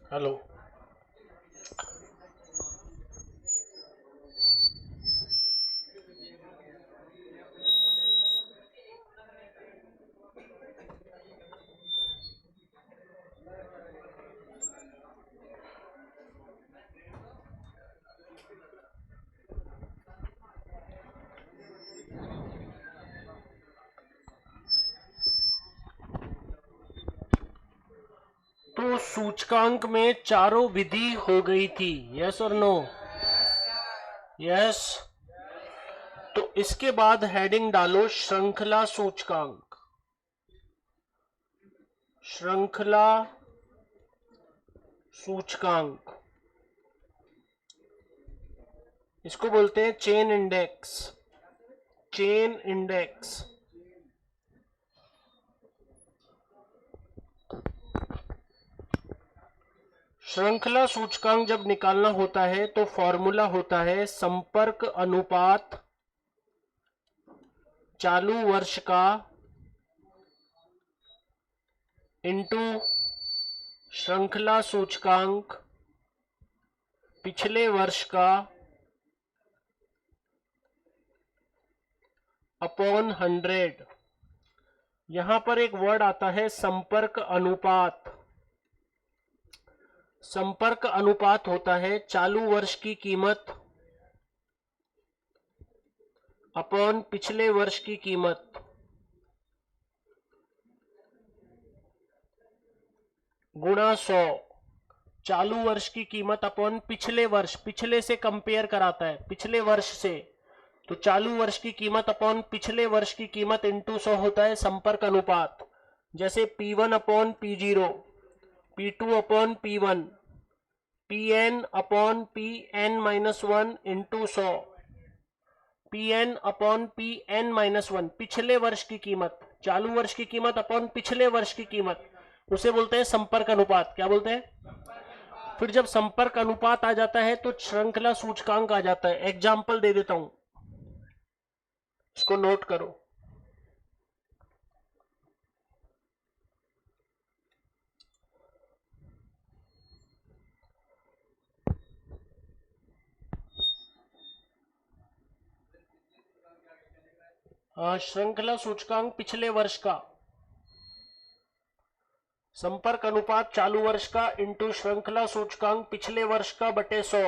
Hello. तो सूचकांक में चारों विधि हो गई थी, यस और नो? यस। तो इसके बाद हेडिंग डालो श्रृंखला सूचकांक। श्रृंखला सूचकांक, इसको बोलते हैं चेन इंडेक्स। Chain index. श्रृंखला सूचकांक जब निकालना होता है तो फॉर्मूला होता है संपर्क अनुपात चालू वर्ष का इंटू श्रृंखला सूचकांक पिछले वर्ष का अपॉन 100। यहां पर एक वर्ड आता है संपर्क अनुपात। संपर्क अनुपात होता है चालू वर्ष की कीमत अपॉन पिछले वर्ष की कीमत गुणा 100। चालू वर्ष की कीमत अपॉन पिछले वर्ष, पिछले से कंपेयर कराता है, पिछले वर्ष से। तो चालू वर्ष की कीमत अपॉन पिछले वर्ष की कीमत इंटू 100 होता है संपर्क अनुपात। जैसे P1 upon P0, P2 upon P1, Pn upon Pn-1 into 100, Pn upon Pn-1 पिछले वर्ष की कीमत, चालू वर्ष की कीमत अपॉन पिछले वर्ष की कीमत, उसे बोलते हैं संपर्क अनुपात। क्या बोलते हैं? फिर जब संपर्क अनुपात आ जाता है तो श्रृंखला सूचकांक आ जाता है। एग्जाम्पल दे देता हूं, इसको नोट करो। श्रृंखला सूचकांक पिछले वर्ष का, संपर्क अनुपात चालू वर्ष का इंटू श्रृंखला सूचकांक पिछले वर्ष का बटे 100।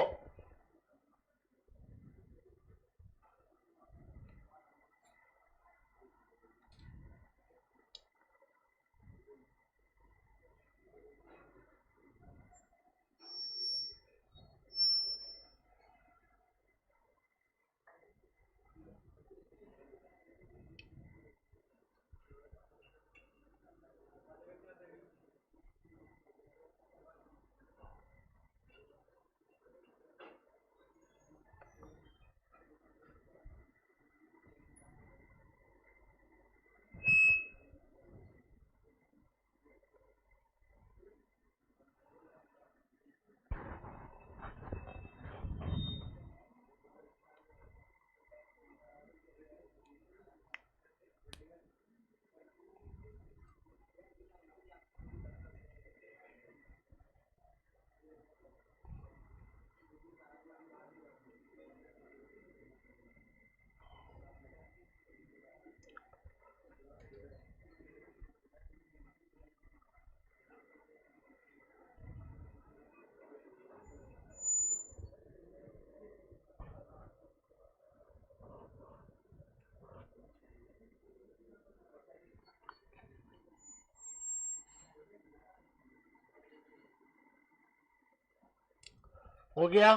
हो गया?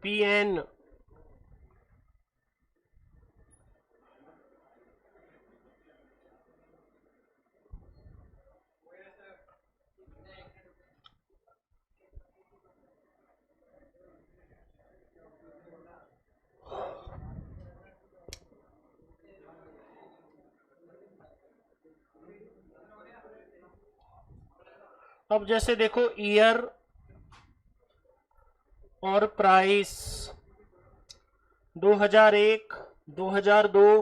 Pn अब जैसे देखो ईयर और प्राइस 2001, 2002,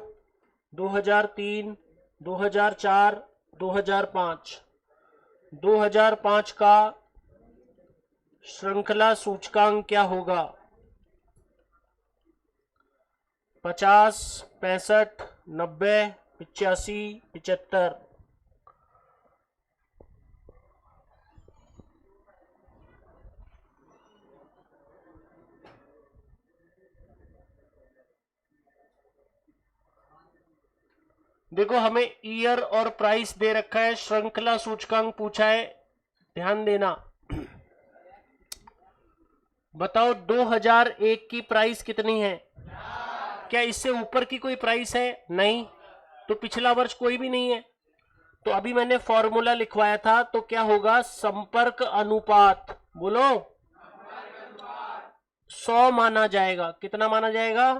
2003, 2004, 2005। 2005 का श्रृंखला सूचकांक क्या होगा? 50, 65, 90, 85, 75। देखो, हमें ईयर और प्राइस दे रखा है, श्रृंखला सूचकांक पूछा है, ध्यान देना। बताओ 2001 की प्राइस कितनी है? क्या इससे ऊपर की कोई प्राइस है? नहीं। तो पिछला वर्ष कोई भी नहीं है। तो अभी मैंने फॉर्मूला लिखवाया था, तो क्या होगा? संपर्क अनुपात, बोलो, 100 माना जाएगा। कितना माना जाएगा?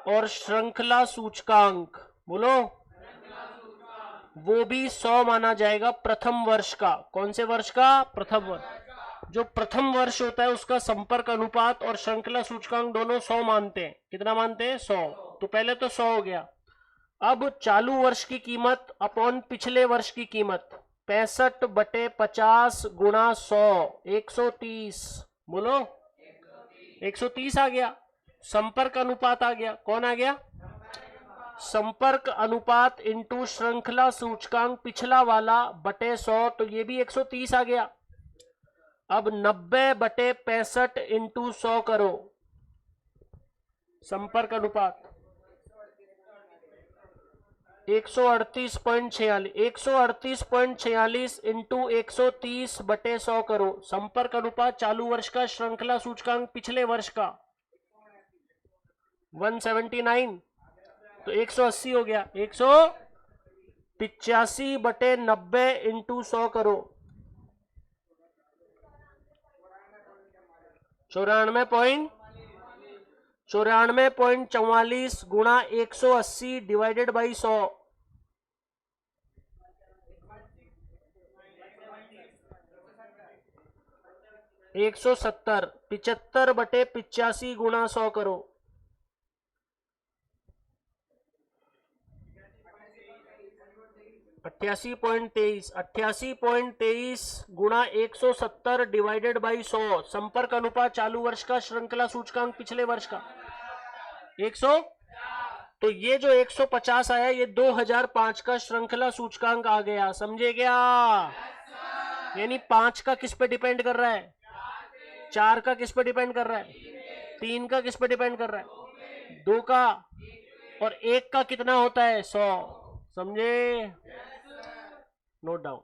और श्रृंखला सूचकांक, बोलो, वो भी 100 माना जाएगा प्रथम वर्ष का। कौन से वर्ष का? प्रथम वर्ष। जो प्रथम वर्ष होता है उसका संपर्क अनुपात और श्रृंखला सूचकांक दोनों 100 मानते हैं। कितना मानते हैं? 100। तो पहले तो 100 हो गया। अब चालू वर्ष की कीमत अपॉन पिछले वर्ष की कीमत, 65/50 गुणा 100, 130। बोलो, 130 आ गया। संपर्क अनुपात आ गया। कौन आ गया? संपर्क अनुपात इंटू श्रृंखला सूचकांक पिछला वाला बटे 100, तो ये भी 130 आ गया। अब 90/65 इंटू 100 करो, संपर्क अनुपात 138.46, 138.46 इंटू 130/100 करो, संपर्क अनुपात चालू वर्ष का, श्रृंखला सूचकांक पिछले वर्ष का 179। तो 180 हो गया। 185/90 इंटू 100 करो, 94.44 गुणा 180 डिवाइडेड बाई 100, 170। 75/85 गुणा 100 करो, 88.23। 88.23 गुणा 170 डिवाइडेड बाई 100, संपर्क अनुपात चालू वर्ष का, श्रृंखला सूचकांक पिछले वर्ष का 100। तो ये जो 150 आया, ये 2005 का श्रृंखला सूचकांक आ गया। समझे क्या? यानी 5 का किस पे डिपेंड कर रहा है? 4 का किस पे डिपेंड कर रहा है? 3 का किस पे डिपेंड कर रहा है? 2 का। और 1 का कितना होता है? 100। समझे? Note down.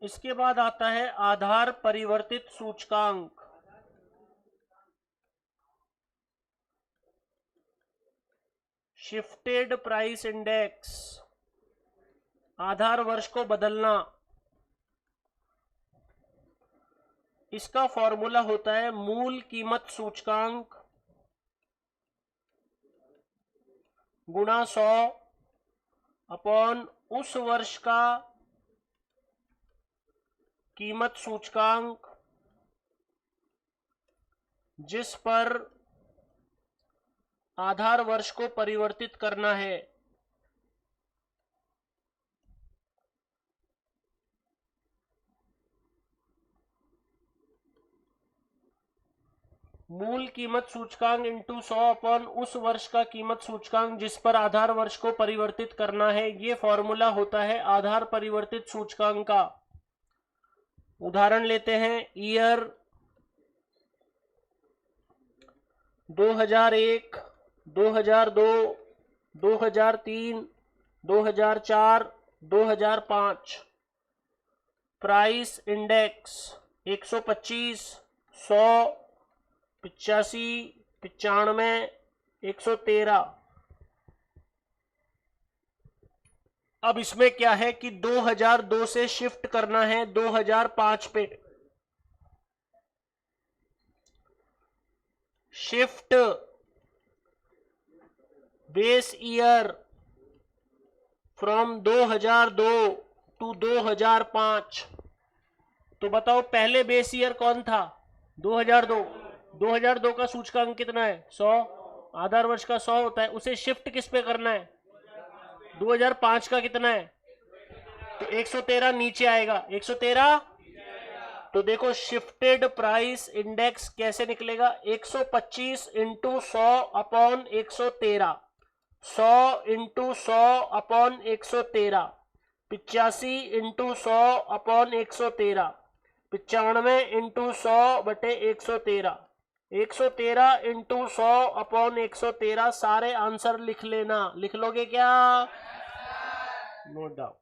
इसके बाद आता है आधार परिवर्तित सूचकांक। शिफ्टेड प्राइस इंडेक्स, आधार वर्ष को बदलना। इसका फॉर्मूला होता है मूल कीमत सूचकांक गुणा 100 अपॉन उस वर्ष का कीमत सूचकांक जिस पर आधार वर्ष को परिवर्तित करना है। मूल कीमत सूचकांक इंटू 100 अपॉन उस वर्ष का कीमत सूचकांक जिस पर आधार वर्ष को परिवर्तित करना है, ये फॉर्मूला होता है आधार परिवर्तित सूचकांक का। उदाहरण लेते हैं, ईयर 2001, 2002, 2003, 2004, 2005। Price index 125, 100, 85, 95, 113। अब इसमें क्या है कि 2002 से शिफ्ट करना है 2005 पे। Shift base year from 2002 to 2005। तो बताओ पहले बेस ईयर कौन था? 2002। 2002 का सूचकांक कितना है? 100। आधार वर्ष का 100 होता है, उसे शिफ्ट किस पे करना है? 2005 का कितना है? तो 113 नीचे आएगा। 113। तो देखो शिफ्टेड प्राइस इंडेक्स कैसे निकलेगा? 125 into 100 upon 113, 100 into 100 upon 113, 85 into 100 upon 113, 95 into 100 बटे 113, 113 इंटू 100 अपॉन 113। सारे आंसर लिख लेना। लिख लोगे क्या? No doubt.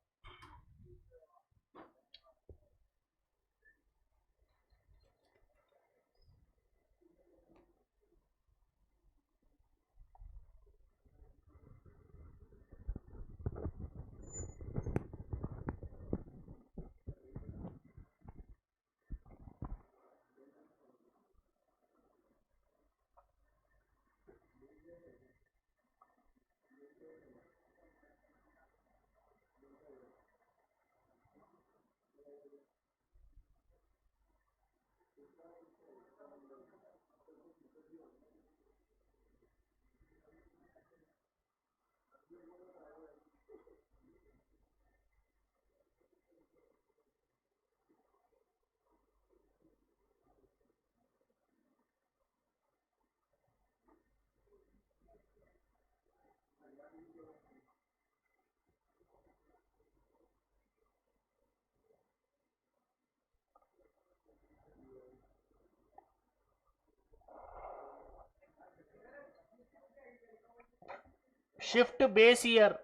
Shift base year,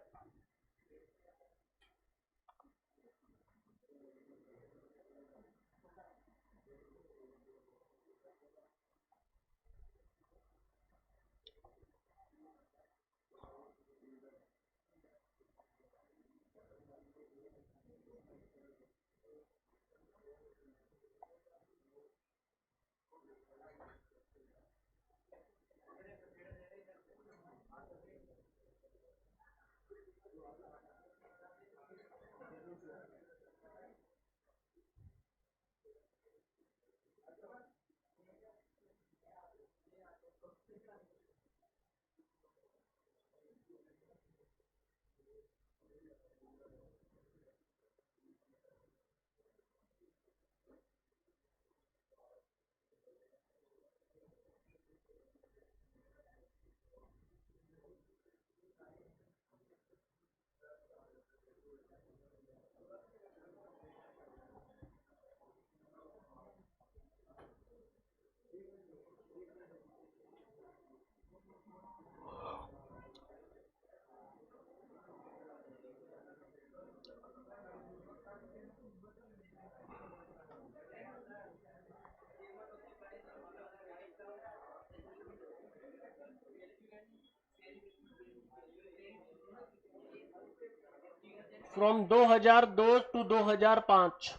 from 2002 to 2005।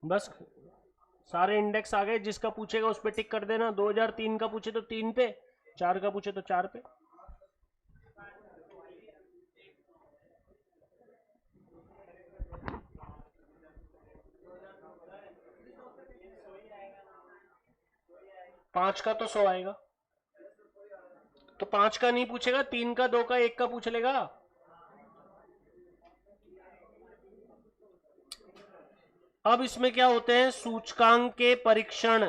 बस सारे इंडेक्स आ गए, जिसका पूछेगा उस पर टिक कर देना। 2003 का पूछे तो 3 पे, 4 का पूछे तो 4 पे। पांच का तो 100 आएगा, तो 5 का नहीं पूछेगा, 3 का, 2 का, 1 का पूछ लेगा। अब इसमें क्या होते हैं, सूचकांक के परीक्षण।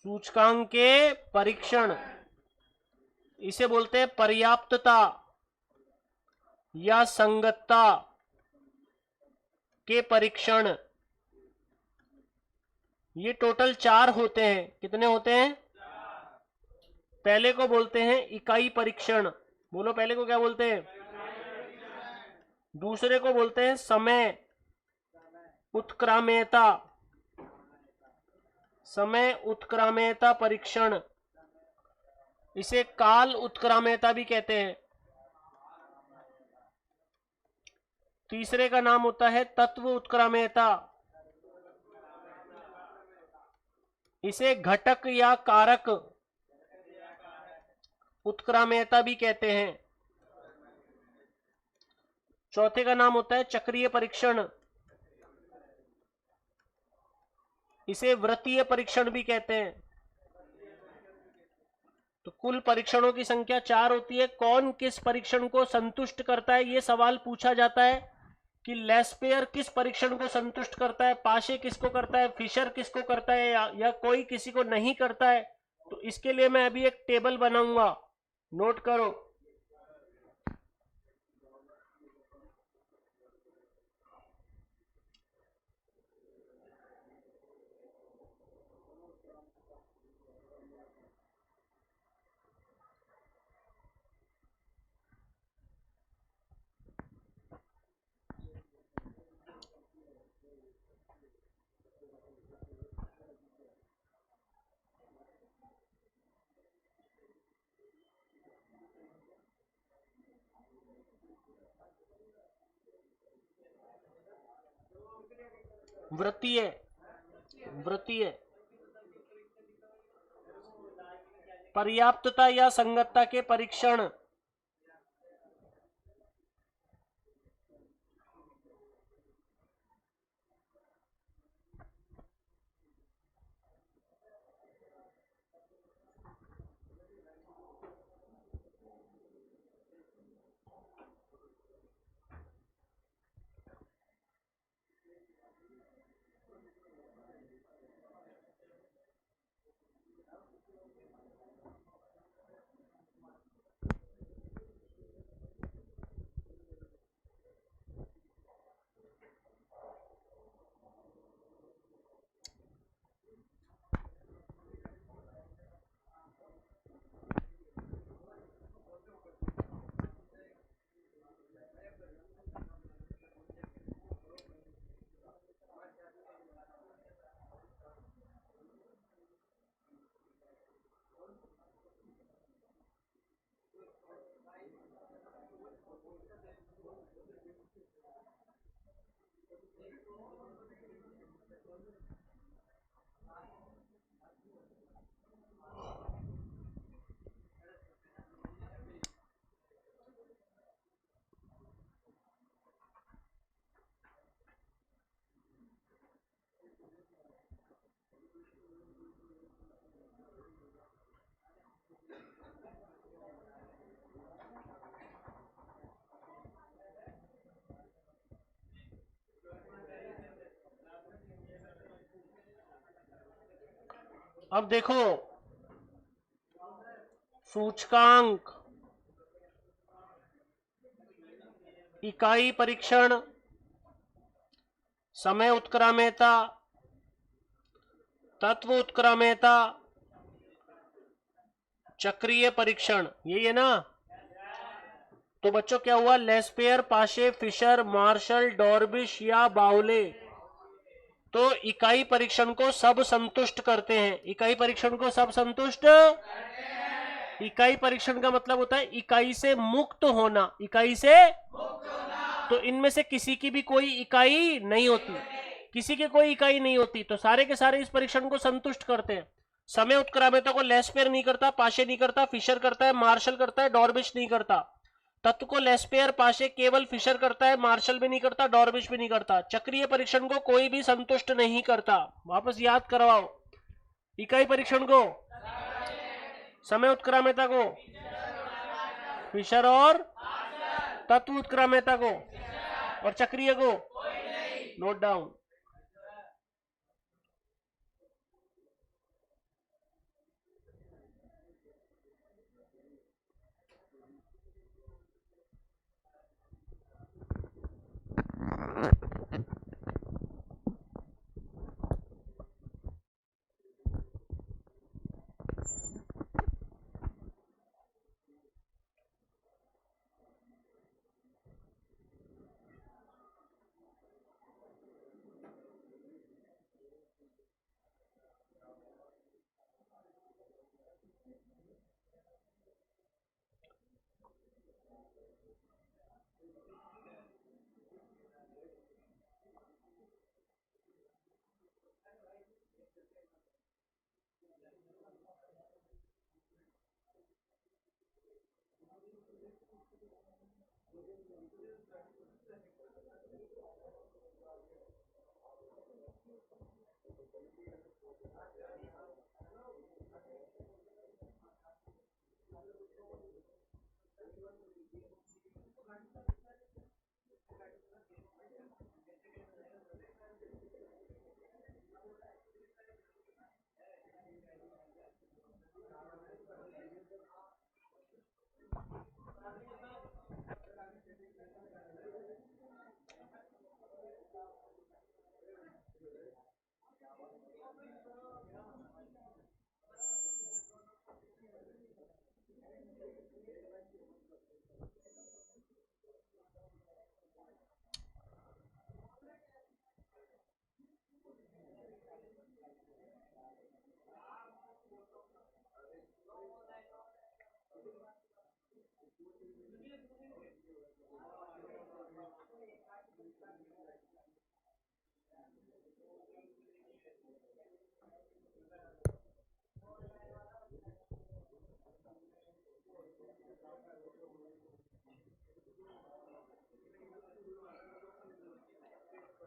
सूचकांक के परीक्षण इसे बोलते हैं पर्याप्तता या संगतता के परीक्षण। ये टोटल 4 होते हैं। कितने होते हैं? पहले को बोलते हैं इकाई परीक्षण। बोलो पहले को क्या बोलते हैं? दूसरे को बोलते हैं समय उत्क्राम्यता, समय उत्क्राम्यता परीक्षण। इसे काल उत्क्राम्यता भी कहते हैं। तीसरे का नाम होता है तत्व उत्क्राम्यता। इसे घटक या कारक उत्क्राम्यता भी कहते हैं। चौथे का नाम होता है चक्रीय परीक्षण। इसे वृत्तीय परीक्षण भी कहते हैं। तो कुल परीक्षणों की संख्या 4 होती है। कौन किस परीक्षण को संतुष्ट करता है, यह सवाल पूछा जाता है कि लेस्पेयर किस परीक्षण को संतुष्ट करता है, पाशे किसको करता है, फिशर किसको करता है, या कोई किसी को नहीं करता है। तो इसके लिए मैं अभी एक टेबल बनाऊंगा, नोट करो। वृत्तीय, वृत्तीय पर्याप्तता या संगतता के परीक्षण। अब देखो, सूचकांक, इकाई परीक्षण, समय उत्क्रमणीयता, तत्व उत्क्रमणीयता, चक्रीय परीक्षण, यही है ना। तो बच्चों क्या हुआ, लेस्पेयर, पाशे, फिशर, मार्शल, डॉर्बिश या बाउले तो इकाई परीक्षण को सब संतुष्ट करते हैं। इकाई परीक्षण को सब संतुष्ट, इकाई परीक्षण का मतलब होता है इकाई से मुक्त होना, इकाई से मुक्त होना। तो इनमें से किसी की भी कोई इकाई नहीं होती, किसी की कोई इकाई नहीं होती, तो सारे के सारे इस परीक्षण को संतुष्ट करते हैं। समय उत्क्रमणीयता को लेस्पेयर नहीं करता, पाशे नहीं करता, फिशर करता है, मार्शल करता है, डॉर्बिश नहीं करता। तत्व को लेस्पेयर, पाशे केवल फिशर करता है, मार्शल भी नहीं करता, डॉर्बिश भी नहीं करता। चक्रीय परीक्षण को कोई भी संतुष्ट नहीं करता। वापस याद करवाओ, इकाई परीक्षण को, समय उत्क्रमणीयता को फिशर और तत्व उत्क्रमणीयता को, और चक्रीय को नोट डाउन।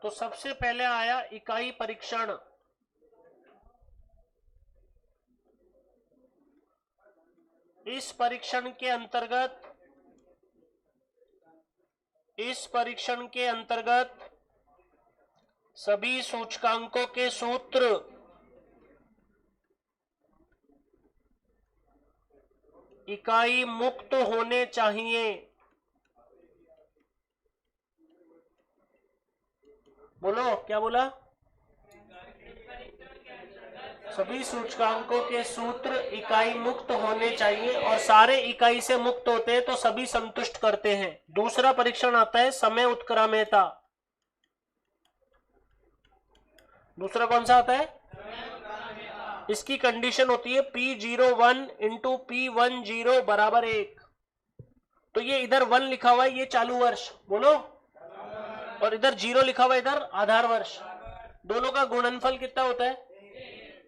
तो सबसे पहले आया इकाई परीक्षण। इस परीक्षण के अंतर्गत सभी सूचकांकों के सूत्र इकाई मुक्त होने चाहिए। बोलो, क्या बोला? सभी सूचकांकों के सूत्र इकाई मुक्त होने चाहिए, और सारे इकाई से मुक्त होते हैं तो सभी संतुष्ट करते हैं। दूसरा परीक्षण आता है समय उत्क्रमणीयता। दूसरा कौन सा आता है? इसकी कंडीशन होती है P01 × P10 बराबर 1। तो ये इधर 1 लिखा हुआ है, ये चालू वर्ष बोलो, और इधर 0 लिखा हुआ है, इधर आधार वर्ष। दोनों का गुणनफल कितना होता है?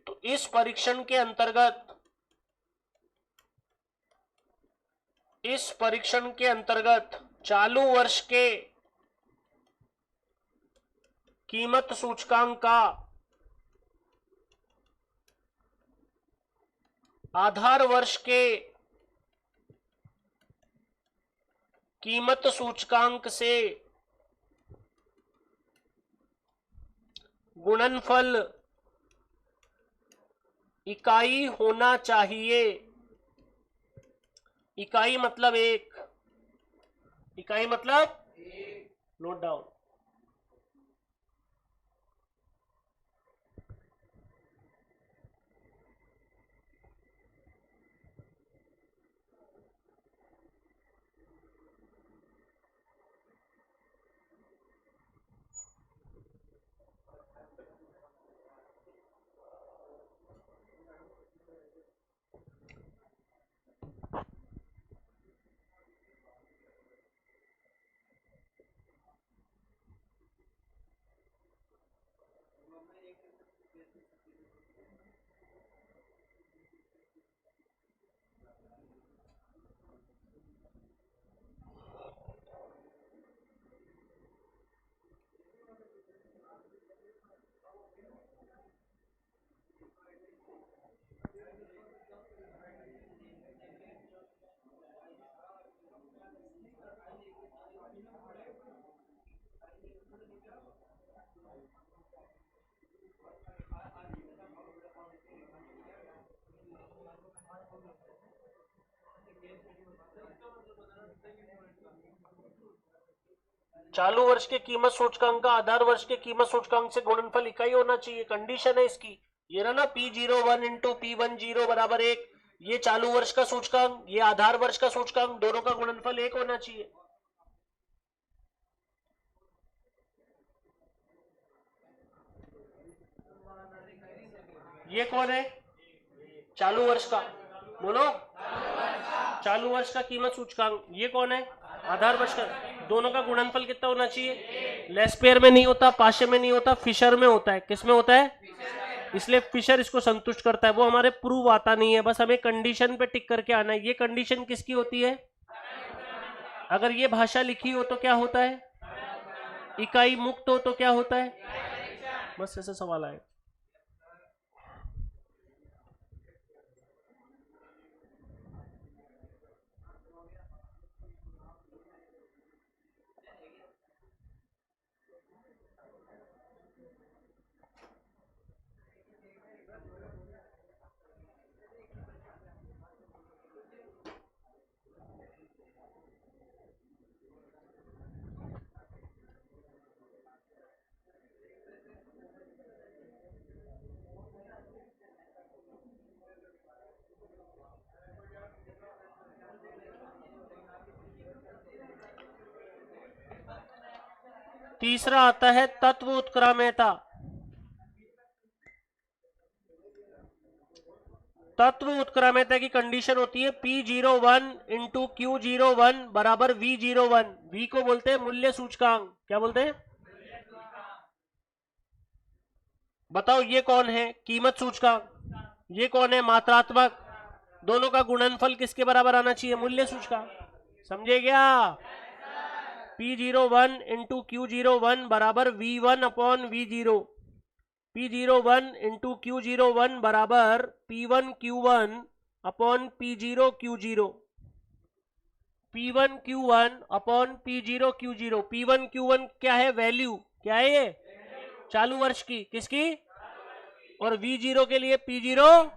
तो इस परीक्षण के अंतर्गत चालू वर्ष के कीमत सूचकांक का आधार वर्ष के कीमत सूचकांक से गुणनफल इकाई होना चाहिए। इकाई मतलब 1, इकाई मतलब नोट डाउन। चालू वर्ष के कीमत सूचकांक का आधार वर्ष के कीमत सूचकांक से गुणनफल इकाई होना चाहिए, कंडीशन है इसकी। ये रहा ना P01 इंटू P10 बराबर 1। ये चालू वर्ष का सूचकांक, ये आधार वर्ष का सूचकांक, दोनों का गुणनफल 1 होना चाहिए। ये कौन है? चालू वर्ष का, बोलो। चालू वर्ष का कीमत सूचकांक, ये कौन है? आधार वर्ष का। दोनों का गुणनफल कितना होना चाहिए? लेस पेयर में नहीं होता, पाशे में नहीं होता, फिशर में होता है। किस में होता है? इसलिए फिशर इसको संतुष्ट करता है। वो हमारे प्रूव आता नहीं है, बस हमें कंडीशन पे टिक करके आना है। ये कंडीशन किसकी होती है? अगर ये भाषा लिखी हो तो क्या होता है? इकाई मुक्त हो तो क्या होता है? बस ऐसा सवाल आए। तीसरा आता है तत्व उत्क्रमणीयता। तत्व उत्क्रमणीयता की कंडीशन होती है P01 इंटू Q01 बराबर V01। V को बोलते हैं मूल्य सूचकांक। क्या बोलते हैं? बताओ ये कौन है? कीमत सूचकांक। ये कौन है? मात्रात्मक। दोनों का गुणनफल किसके बराबर आना चाहिए? मूल्य सूचकांक। समझे क्या? P01 इंटू Q01 बराबर V1 upon V0। P01 into Q01 बराबर P1 Q1 upon P0 Q0। P1 Q1 upon P0 Q0। P1 Q1 क्या है? वैल्यू। क्या है ये? चालू वर्ष की। किसकी? और V0 के लिए P0।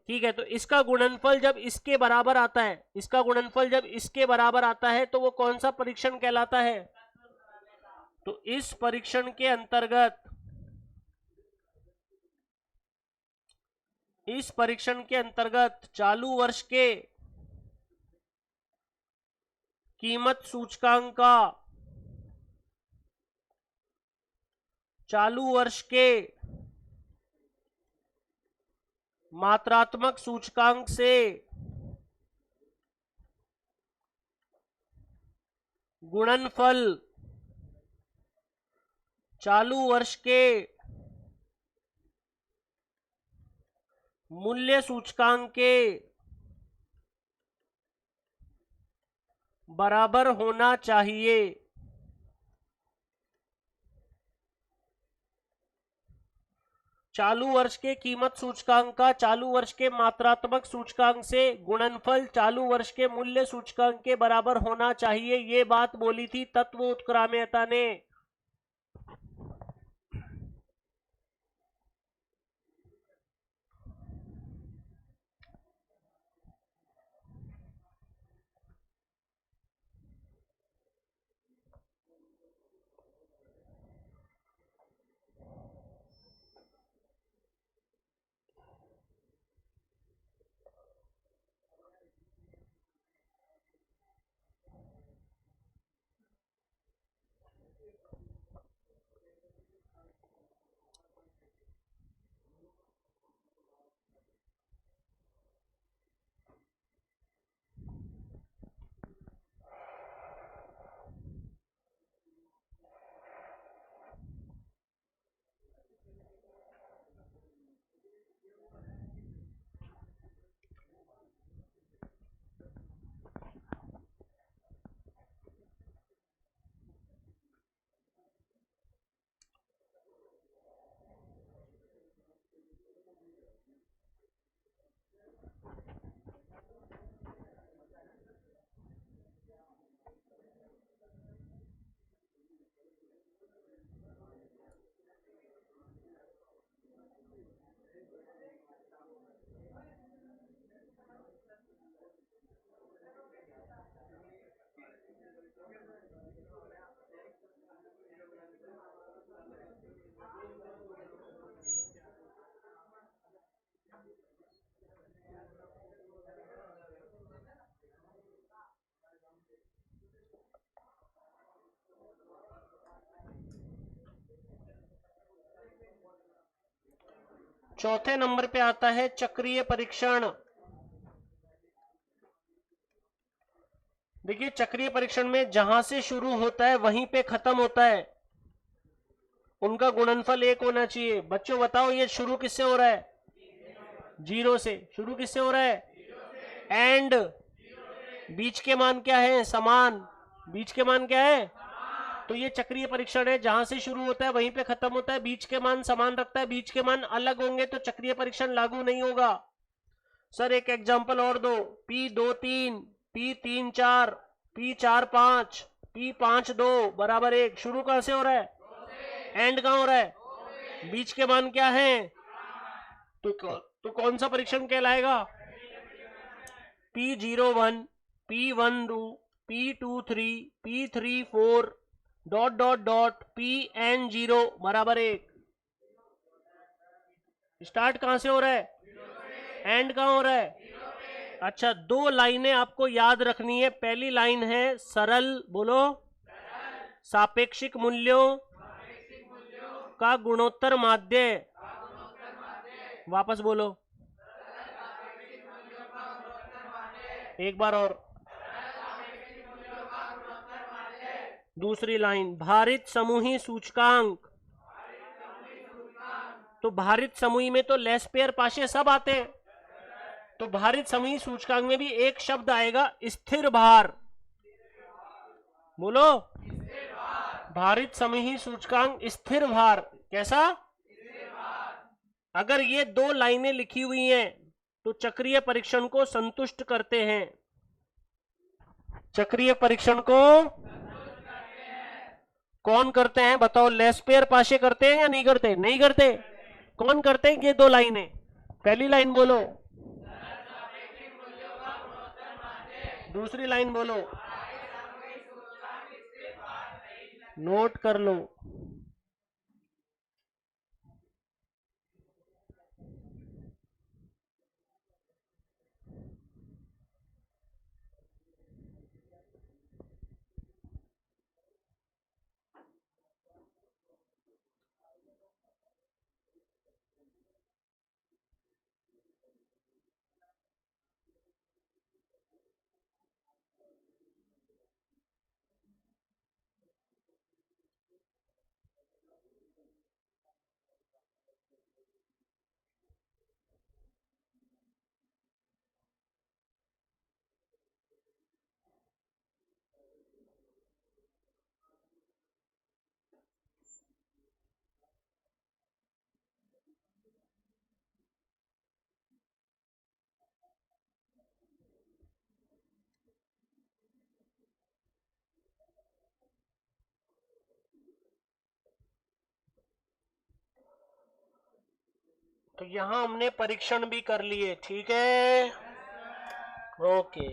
ठीक है, तो इसका गुणनफल जब इसके बराबर आता है, इसका गुणनफल जब इसके बराबर आता है तो वो कौन सा परीक्षण कहलाता है? तो इस परीक्षण के अंतर्गत, इस परीक्षण के अंतर्गत चालू वर्ष के कीमत सूचकांक का चालू वर्ष के मात्रात्मक सूचकांक से गुणनफल चालू वर्ष के मूल्य सूचकांक के बराबर होना चाहिए। चालू वर्ष के कीमत सूचकांक का चालू वर्ष के मात्रात्मक सूचकांक से गुणनफल चालू वर्ष के मूल्य सूचकांक के बराबर होना चाहिए, ये बात बोली थी तत्व उत्क्राम्यता ने। चौथे नंबर पे आता है चक्रीय परीक्षण। देखिए चक्रीय परीक्षण में जहां से शुरू होता है वहीं पे खत्म होता है, उनका गुणनफल 1 होना चाहिए। बच्चों बताओ ये शुरू किससे हो रहा है? 0 से। शुरू किससे हो रहा है? एंड बीच के मान क्या है? समान। बीच के मान क्या है? तो ये चक्रीय परीक्षण है, जहां से शुरू होता है वहीं पे खत्म होता है, बीच के मान समान रखता है। बीच के मान अलग होंगे तो चक्रीय परीक्षण लागू नहीं होगा। सर एक एग्जांपल और दो। P23 P34 P45 P52 बराबर 1। शुरू कहां से हो रहा है? एंड कहां हो रहा है? बीच के मान क्या है? तो कौन सा परीक्षण कहलाएगा? P01 P12 P23 P34 dot dot dot Pn0 बराबर 1। स्टार्ट कहां से हो रहा है? एंड कहां हो रहा है? अच्छा, दो लाइनें आपको याद रखनी है। पहली लाइन है सरल, बोलो, सापेक्षिक मूल्यों का गुणोत्तर माध्य। वापस बोलो एक बार और। दूसरी लाइन भारित समूही सूचकांक। तो भारित समूही में तो लेस पेयर पाशे सब आते हैं, तो भारित समूही सूचकांक में भी एक शब्द आएगा स्थिर भार। बोलो, भारित समूही सूचकांक स्थिर भार। कैसा? अगर ये दो लाइनें लिखी हुई हैं तो चक्रीय परीक्षण को संतुष्ट करते हैं। चक्रीय परीक्षण को कौन करते हैं बताओ? लेस पेयर पाशे करते हैं या नहीं करते? नहीं करते। कौन करते हैं? ये दो लाइनें। पहली लाइन बोलो, दूसरी लाइन बोलो, नोट कर लो। तो यहां हमने परीक्षण भी कर लिए, ठीक है। ओके।